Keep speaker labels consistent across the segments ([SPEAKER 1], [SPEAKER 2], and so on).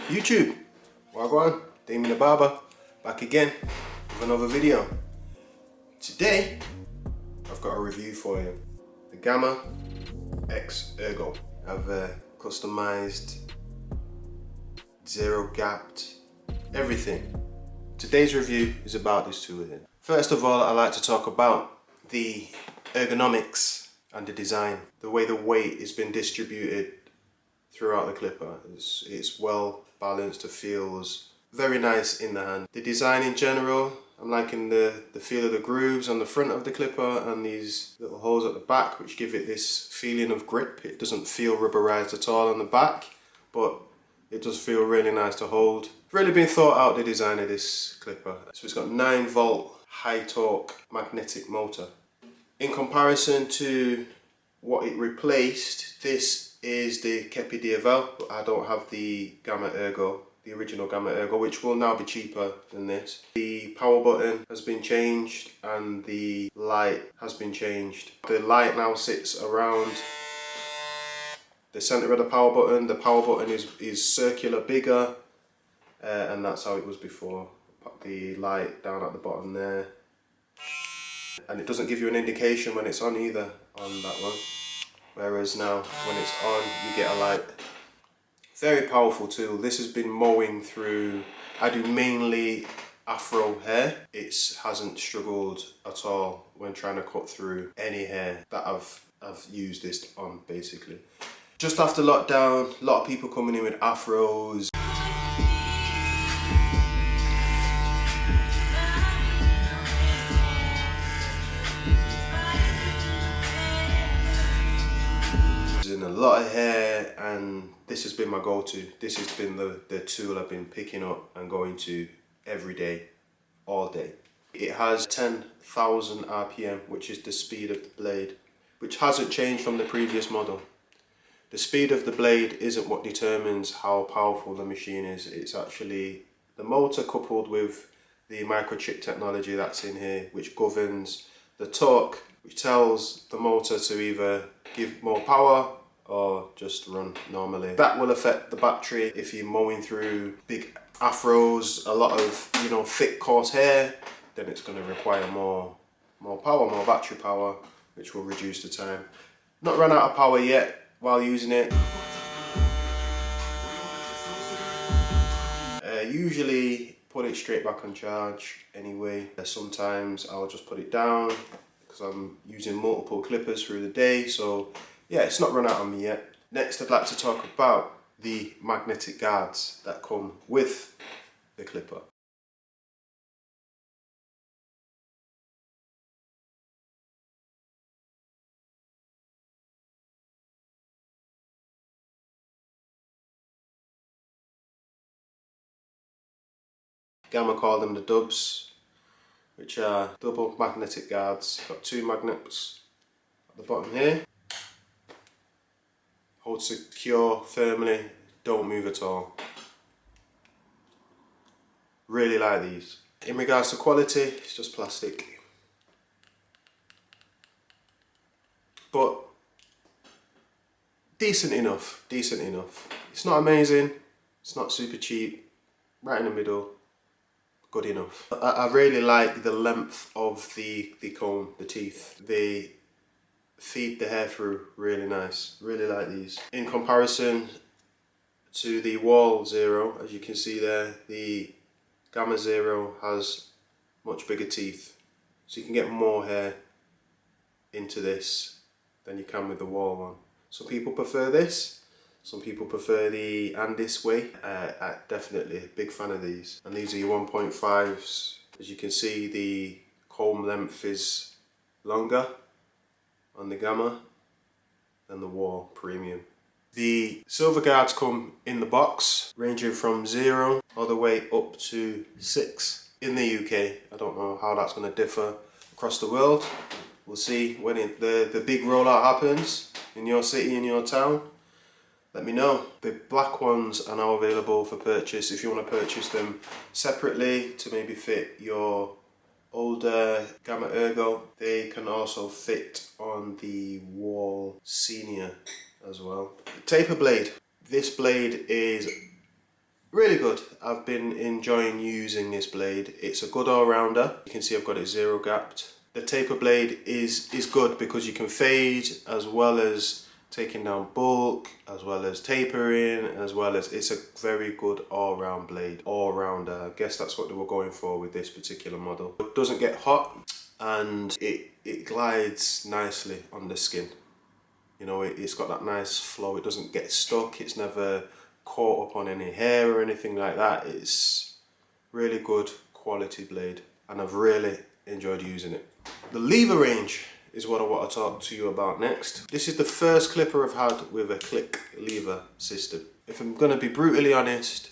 [SPEAKER 1] YouTube, Wagwan, Damien the Barber, back again with another video. Today, I've got a review for you. The Gamma X-Ergo. I've customized, zero gapped, everything. Today's review is about this tool here. First of all, I like to talk about the ergonomics and the design. The way the weight has been distributed throughout the clipper. It's well balanced, it feels very nice in the hand. The design in general, I'm liking the feel of the grooves on the front of the clipper and these little holes at the back which give it this feeling of grip. It doesn't feel rubberized at all on the back, but it does feel really nice to hold. Really been thought out, the design of this clipper. So it's got 9-volt high torque magnetic motor. In comparison to what it replaced, this is the Kepi DFL, but I don't have the Gamma Ergo, the original Gamma Ergo, which will now be cheaper than this. The power button has been changed and the light has been changed. The light now sits around the center of the power button. The power button is circular, bigger, and that's how it was before. Put the light down at the bottom there. And it doesn't give you an indication when it's on either on that one. Whereas now, when it's on, you get a light. Very powerful tool. This has been mowing through, I do mainly afro hair. It hasn't struggled at all when trying to cut through any hair that I've used this on, basically. Just after lockdown, a lot of people coming in with afros. A lot of hair, and this has been my go-to. This has been the tool I've been picking up and going to every day, all day. It has 10,000 RPM, which is the speed of the blade, which hasn't changed from the previous model. The speed of the blade isn't what determines how powerful the machine is. It's actually the motor coupled with the microchip technology that's in here, which governs the torque, which tells the motor to either give more power or just run normally. That will affect the battery. If you're mowing through big afros, a lot of thick coarse hair, then it's going to require more power, more battery power, which will reduce the time. Not run out of power yet while using it. Usually put it straight back on charge anyway. Sometimes I'll just put it down because I'm using multiple clippers through the day, so yeah, it's not run out on me yet. Next, I'd like to talk about the magnetic guards that come with the clipper. Gamma call them the dubs, which are double magnetic guards. Got 2 magnets at the bottom here. Hold secure firmly, don't move at all. Really like these. In regards to quality, it's just plastic. But decent enough, decent enough. It's not amazing, it's not super cheap, right in the middle, good enough. I really like the length of the comb, the teeth. They feed the hair through really nice. Really like these. In comparison to the Wall Zero, as you can see there, the Gamma Zero has much bigger teeth. So you can get more hair into this than you can with the Wall one. Some people prefer this. Some people prefer the Andis way. I'm definitely a big fan of these. And these are your 1.5s. As you can see, the comb length is longer on the Gamma than the Wall Premium. The silver guards come in the box, ranging from 0 all the way up to 6 in the UK. I don't know how that's going to differ across the world. We'll see when the big rollout happens in your city, in your town. Let me know. The black ones are now available for purchase if you want to purchase them separately to maybe fit your older Gamma Ergo. They can also fit on the Wall Senior as well. The taper blade. This blade is Really good. I've been enjoying using this blade. It's a good all-rounder. You can see I've got it zero gapped. The taper blade is good because you can fade as well as taking down bulk, as well as tapering, as well as it's a very good all-round blade. All-rounder. I guess that's what they were going for with this particular model. It doesn't get hot and it glides nicely on the skin. You know, it's got that nice flow. It doesn't get stuck. It's never caught up on any hair or anything like that. It's really good quality blade and I've really enjoyed using it. The lever range is what I want to talk to you about next. This is the first clipper I've had with a click lever system. If I'm going to be brutally honest,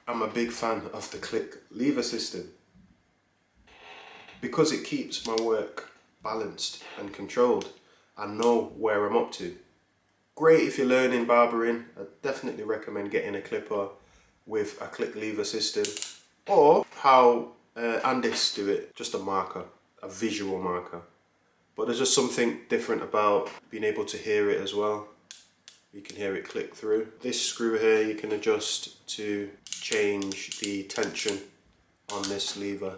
[SPEAKER 1] I'm a big fan of the click lever system because it keeps my work balanced and controlled. I know where I'm up to. Great if you're learning barbering. I definitely recommend getting a clipper with a click lever system, or how Andis do it, just a marker, a visual marker. But there's just something different about being able to hear it as well. You can hear it click through. This screw here you can adjust to change the tension on this lever.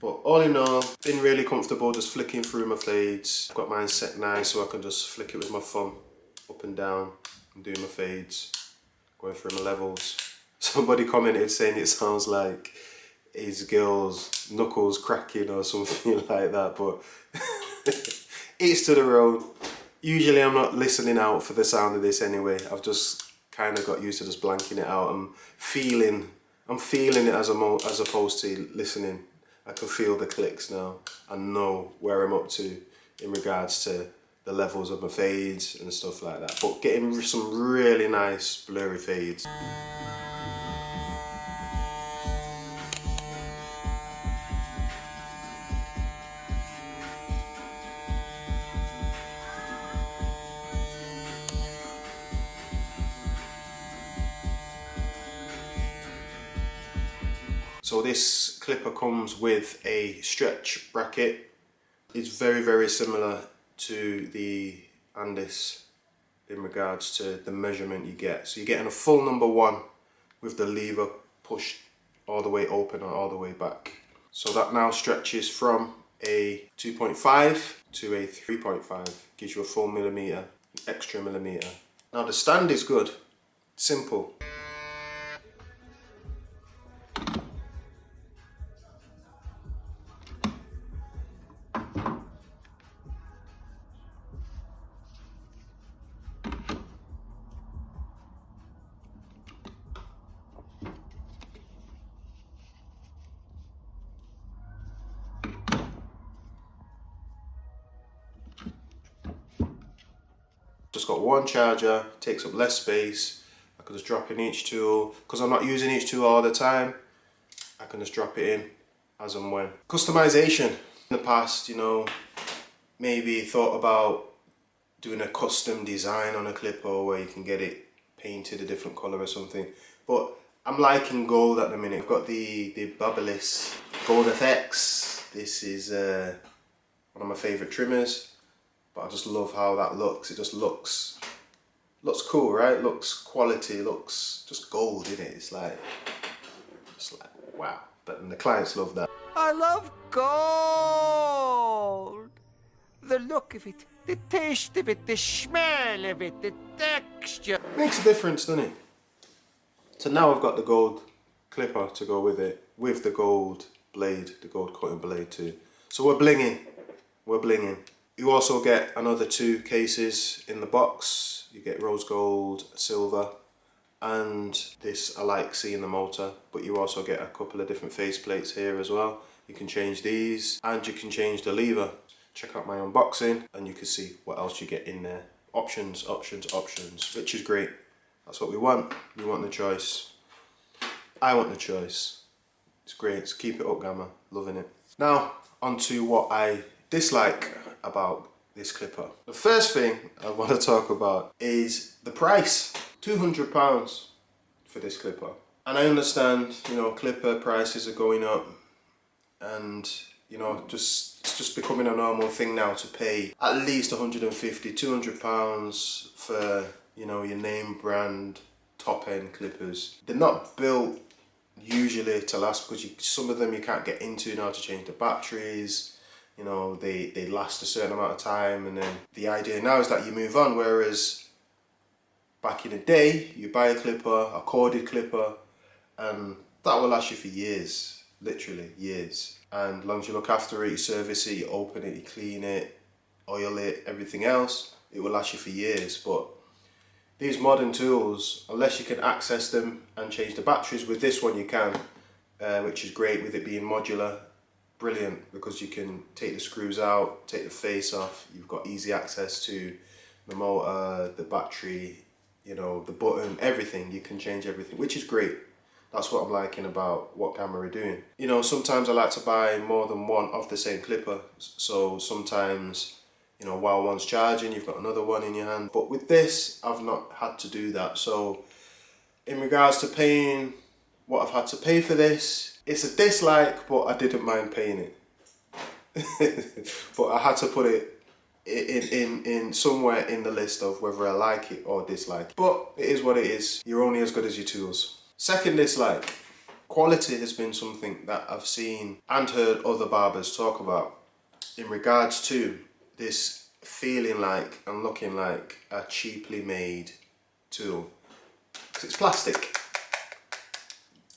[SPEAKER 1] But all in all, been really comfortable just flicking through my fades. I've got mine set nice so I can just flick it with my thumb up and down and doing my fades, going through my levels. Somebody commented saying it sounds like his girl's knuckles cracking or something like that, but each to their own. Usually I'm not listening out for the sound of this anyway. I've just kind of got used to just blanking it out. I'm feeling it as opposed to listening. I can feel the clicks now. I know where I'm up to in regards to the levels of my fades and stuff like that. But getting some really nice blurry fades. So this clipper comes with a stretch bracket. It's very, very similar to the Andis in regards to the measurement you get. So you're getting a full number 1 with the lever pushed all the way open or all the way back. So that now stretches from a 2.5 to a 3.5. Gives you a full millimeter, an extra millimeter. Now the stand is good, simple. Just got one charger, takes up less space. I can just drop in each tool. Because I'm not using each tool all the time, I can just drop it in as and when. Customization. In the past, you know, maybe thought about doing a custom design on a clipper where you can get it painted a different colour or something. But I'm liking gold at the minute. I've got the Barber Gold FX. This is one of my favourite trimmers. But I just love how that looks. It just looks cool, right? Looks quality, looks just gold, isn't it? It's like wow. But the clients love that.
[SPEAKER 2] I love gold. The look of it, the taste of it, the smell of it, the texture.
[SPEAKER 1] Makes a difference, doesn't it? So now I've got the gold clipper to go with it, with the gold blade, the gold cutting blade too. So we're blinging. You also get another 2 cases in the box. You get rose gold, silver, and this I like seeing the motor, but you also get a couple of different face plates here as well. You can change these and you can change the lever. Check out my unboxing and you can see what else you get in there. Options, which is great. That's what we want. We want the choice. I want the choice. It's great. So keep it up, Gamma. Loving it. Now, on to what I dislike about this clipper. The first thing I want to talk about is the price. £200 for this clipper. And I understand, you know, clipper prices are going up and, you know, it's just becoming a normal thing now to pay at least £150, £200 for, you know, your name brand top end clippers. They're not built usually to last because some of them you can't get into now to change the batteries. You know, they last a certain amount of time, and then the idea now is that you move on, whereas back in the day you buy a clipper, a corded clipper, and that will last you for years, literally years. And as long as you look after it, you service it, you open it, you clean it, oil it, everything else, it will last you for years. But these modern tools, unless you can access them and change the batteries, with this one you can, which is great with it being modular. Brilliant, because you can take the screws out, take the face off, you've got easy access to the motor, the battery, you know, the button, everything. You can change everything, which is great. That's what I'm liking about what Gamma are doing. You know, sometimes I like to buy more than one of the same clipper. So sometimes, you know, while one's charging, you've got another one in your hand. But with this, I've not had to do that. So in regards to paying what I've had to pay for this, it's a dislike, but I didn't mind paying it. But I had to put it in somewhere in the list of whether I like it or dislike it. But it is what it is. You're only as good as your tools. Second dislike, quality has been something that I've seen and heard other barbers talk about in regards to this feeling like and looking like a cheaply made tool. Because it's plastic.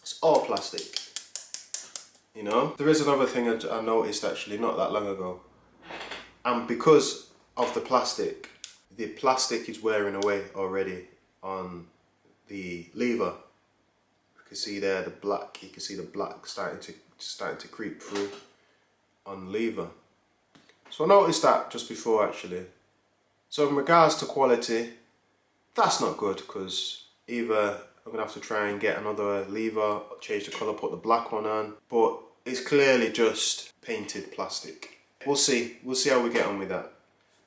[SPEAKER 1] It's all plastic. You know, there is another thing I noticed actually not that long ago, and because of the plastic is wearing away already on the lever. You can see there the black. You can see the black starting to creep through on the lever. So I noticed that just before actually. So in regards to quality, that's not good, because either I'm gonna have to try and get another lever, change the colour, put the black one on, but it's clearly just painted plastic. We'll see how we get on with that.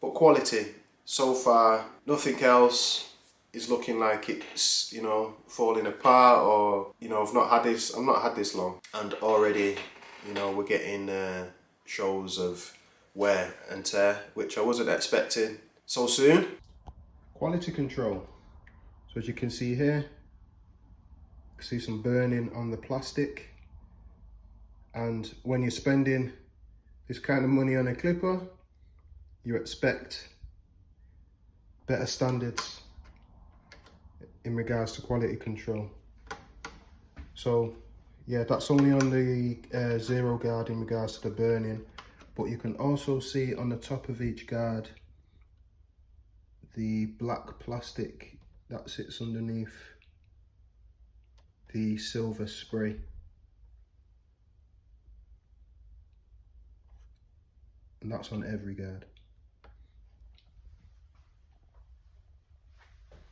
[SPEAKER 1] But quality, so far, nothing else is looking like it's, you know, falling apart, or, you know, I've not had this long, and already, you know, we're getting shows of wear and tear, which I wasn't expecting so soon. Quality control. So as you can see here, you can see some burning on the plastic. And when you're spending this kind of money on a clipper, you expect better standards in regards to quality control. So yeah, that's only on the zero guard in regards to the burning, but you can also see on the top of each guard the black plastic that sits underneath the silver spray. And that's on every guard.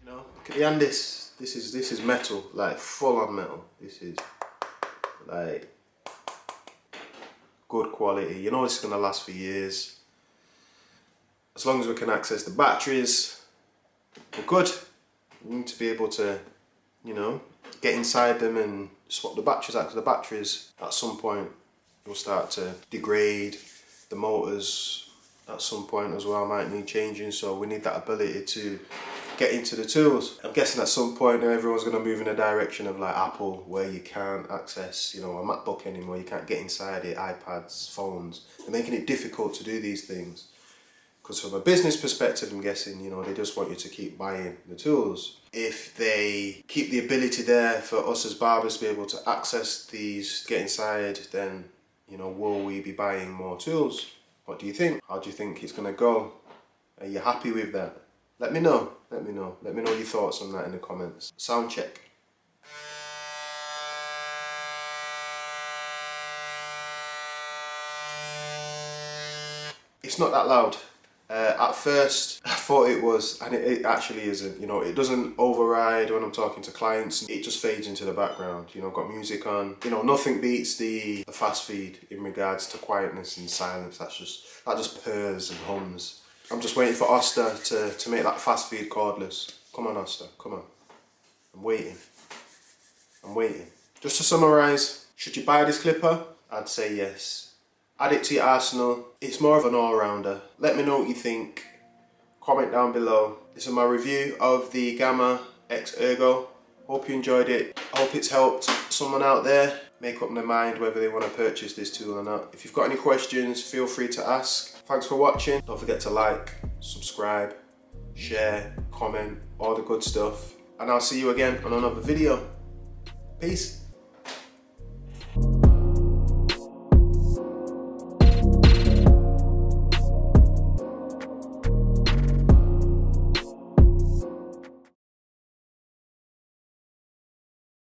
[SPEAKER 1] You know, look at the hand. This is metal, like full on metal. This is like good quality. You know, it's gonna last for years. As long as we can access the batteries, we're good. We need to be able to, you know, get inside them and swap the batteries out, because the batteries at some point will start to degrade. The motors at some point as well might need changing, so we need that ability to get into the tools. I'm guessing at some point everyone's going to move in a direction of like Apple, where you can't access, you know, a MacBook anymore, you can't get inside it, iPads, phones. They're making it difficult to do these things. Because from a business perspective, I'm guessing, you know, they just want you to keep buying the tools. If they keep the ability there for us as barbers to be able to access these, get inside, then, you know, will we be buying more tools? What do you think? How do you think it's going to go? Are you happy with that? Let me know. Let me know your thoughts on that in the comments. Sound check. It's not that loud. At first I thought it was, and it actually isn't. You know, it doesn't override when I'm talking to clients. It just fades into the background. You know, got music on. You know, nothing beats the fast feed in regards to quietness and silence. That just purrs and hums. I'm just waiting for Oster to make that fast feed cordless. Come on, Oster, come on. I'm waiting. Just to summarise, should you buy this clipper? I'd say yes. Add it to your arsenal. It's more of an all-rounder. Let me know what you think. Comment down below. This is my review of the Gamma X-Ergo Hope you enjoyed it. I hope it's helped someone out there make up their mind whether they want to purchase this tool or not. If you've got any questions, feel free to ask. Thanks for watching. Don't forget to like, subscribe, share, comment, all the good stuff. And I'll see you again on another video. Peace.